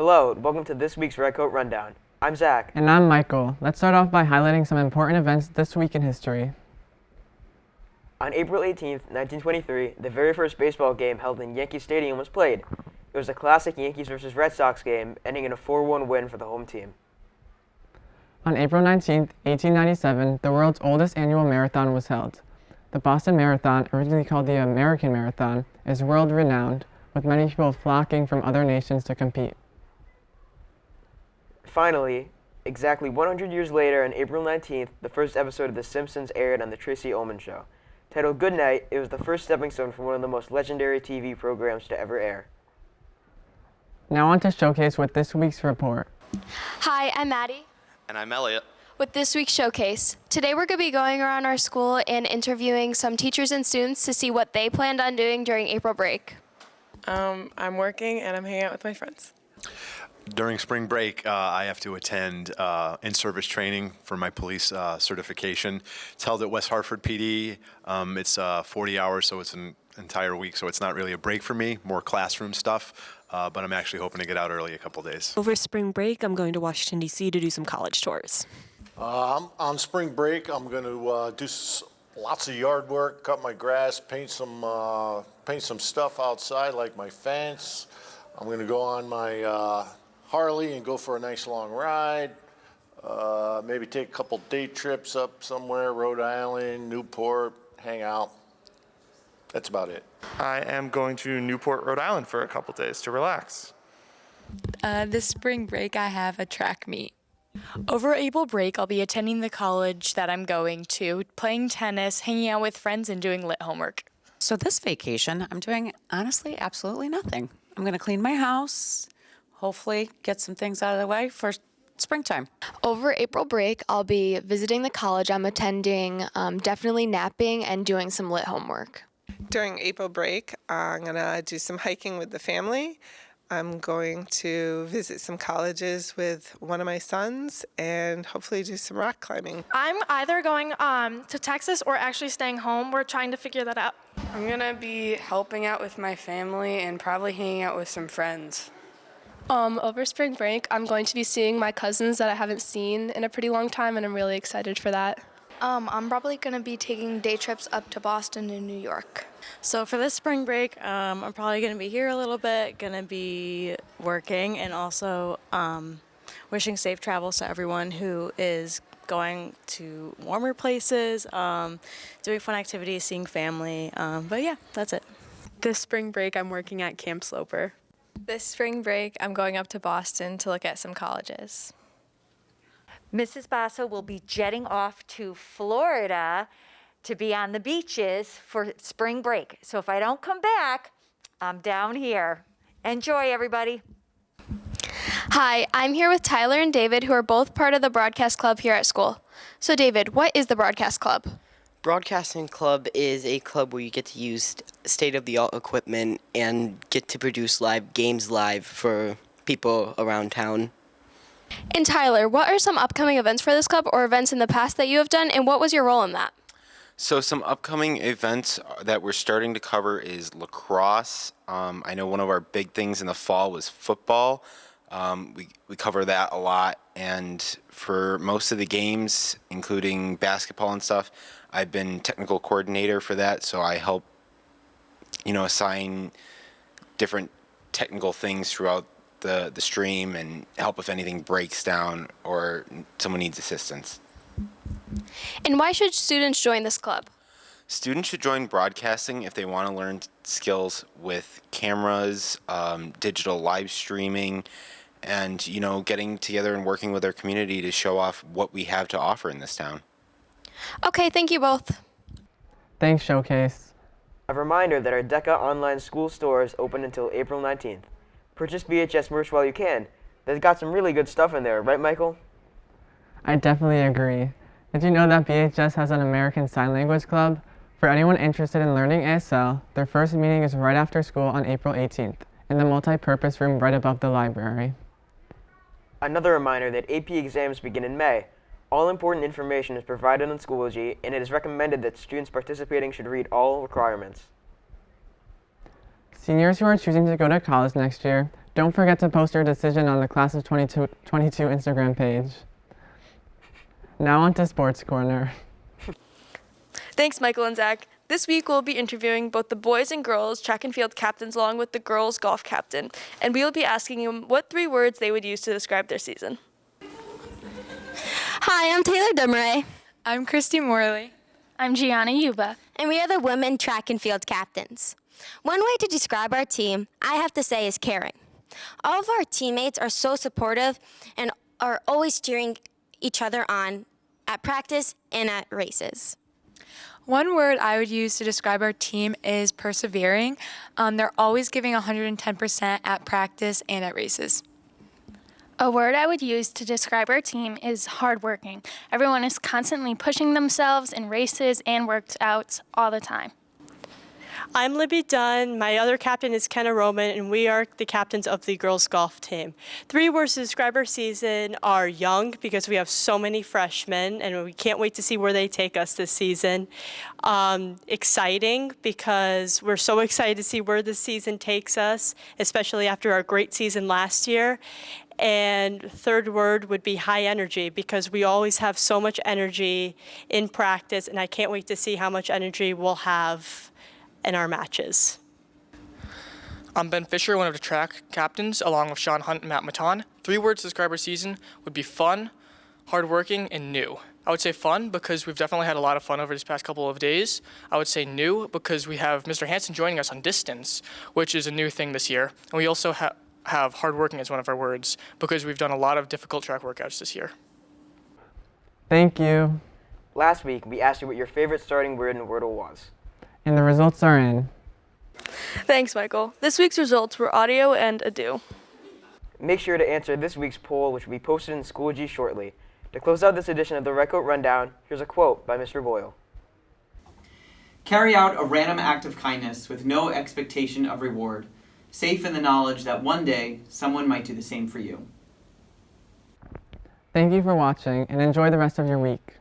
Hello, and welcome to this week's Redcoat Rundown. I'm Zach. And I'm Michael. Let's start off by highlighting some important events this week in history. On April 18th, 1923, the very first baseball game held in Yankee Stadium was played. It was a classic Yankees versus Red Sox game, ending in a 4-1 win for the home team. On April 19th, 1897, the world's oldest annual marathon was held. The Boston Marathon, originally called the American Marathon, is world-renowned, with many people flocking from other nations to compete. Finally, exactly 100 years later, on April 19th, the first episode of The Simpsons aired on The Tracy Ullman Show. Titled Good Night, it was the first stepping stone for one of the most legendary TV programs to ever air. Now on to Showcase with this week's report. Hi, I'm Maddie. And I'm Elliot. With this week's Showcase. Today we're going to be going around our school and interviewing some teachers and students to see what they planned on doing during April break. I'm working and I'm hanging out with my friends. During spring break, I have to attend in-service training for my police certification. It's held at West Hartford PD. It's 40 hours, so it's an entire week, so it's not really a break for me, more classroom stuff, but I'm actually hoping to get out early a couple days. Over spring break, I'm going to Washington, D.C. to do some college tours. On spring break, I'm going to do lots of yard work, cut my grass, paint some stuff outside, like my fence. I'm going to go on my Harley and go for a nice long ride. Maybe take a couple day trips up somewhere, Rhode Island, Newport, hang out. That's about it. I am going to Newport, Rhode Island for a couple days to relax. This spring break, I have a track meet. Over April break, I'll be attending the college that I'm going to, playing tennis, hanging out with friends, and doing lit homework. So this vacation, I'm doing, honestly, absolutely nothing. I'm going to clean my house, hopefully get some things out of the way for springtime. Over April break, I'll be visiting the college I'm attending, definitely napping and doing some lit homework. During April break, I'm going to do some hiking with the family. I'm going to visit some colleges with one of my sons and hopefully do some rock climbing. I'm either going to Texas or actually staying home. We're trying to figure that out. I'm going to be helping out with my family and probably hanging out with some friends. Over spring break, I'm going to be seeing my cousins that I haven't seen in a pretty long time, and I'm really excited for that. I'm probably going to be taking day trips up to Boston and New York. So for this spring break, I'm probably going to be here a little bit, going to be working, and also wishing safe travels to everyone who is going to warmer places, doing fun activities, seeing family. But yeah, that's it. This spring break, I'm working at Camp Sloper. This spring break, I'm going up to Boston to look at some colleges. Mrs. Basso will be jetting off to Florida to be on the beaches for spring break. So if I don't come back, I'm down here. Enjoy, everybody. Hi, I'm here with Tyler and David, who are both part of the broadcast club here at school. So David, what is the broadcast club? Broadcasting Club is a club where you get to use state-of-the-art equipment and get to produce games live for people around town. And Tyler, what are some upcoming events for this club or events in the past that you have done, and what was your role in that? So some upcoming events that we're starting to cover is lacrosse. I know one of our big things in the fall was football. We cover that a lot, and for most of the games, including basketball and stuff, I've been technical coordinator for that, so I help, assign different technical things throughout the stream and help if anything breaks down or someone needs assistance. And why should students join this club? Students should join broadcasting if they want to learn skills with cameras, digital live streaming, and, getting together and working with our community to show off what we have to offer in this town. Okay, thank you both. Thanks, Showcase. A reminder that our DECA online school store is open until April 19th. Purchase VHS merch while you can. They've got some really good stuff in there, right, Michael? I definitely agree. Did you know that BHS has an American Sign Language Club? For anyone interested in learning ASL, their first meeting is right after school on April 18th in the multi-purpose room right above the library. Another reminder that AP exams begin in May. All important information is provided on Schoology, and it is recommended that students participating should read all requirements. Seniors who are choosing to go to college next year, don't forget to post your decision on the Class of 2022 Instagram page. Now on to Sports Corner. Thanks, Michael and Zach. This week we'll be interviewing both the boys and girls track and field captains along with the girls golf captain, and we will be asking them what 3 words they would use to describe their season. Hi, I'm Taylor Dumray. I'm Christy Morley. I'm Gianna Yuba. And we are the women track and field captains. One way to describe our team, I have to say, is caring. All of our teammates are so supportive and are always cheering each other on at practice and at races. One word I would use to describe our team is persevering. They're always giving 110% at practice and at races. A word I would use to describe our team is hardworking. Everyone is constantly pushing themselves in races and workouts all the time. I'm Libby Dunn. My other captain is Kenna Roman, and we are the captains of the girls golf team. 3 words to describe our season are young, because we have so many freshmen, and we can't wait to see where they take us this season. Exciting, because we're so excited to see where this season takes us, especially after our great season last year. And 3rd word would be high energy, because we always have so much energy in practice, and I can't wait to see how much energy we'll have in our matches. I'm Ben Fisher, one of the track captains, along with Sean Hunt and Matt Matan. 3 words to describe our season would be fun, hardworking, and new. I would say fun because we've definitely had a lot of fun over these past couple of days. I would say new because we have Mr. Hansen joining us on distance, which is a new thing this year. And we also have hardworking as one of our words because we've done a lot of difficult track workouts this year. Thank you. Last week, we asked you what your favorite starting word in Wordle was. And the results are in. Thanks, Michael. This week's results were audio and ado. Make sure to answer this week's poll, which will be posted in Schoology shortly. To close out this edition of the Redcoat Rundown, here's a quote by Mr. Boyle. Carry out a random act of kindness with no expectation of reward, safe in the knowledge that one day someone might do the same for you. Thank you for watching, and enjoy the rest of your week.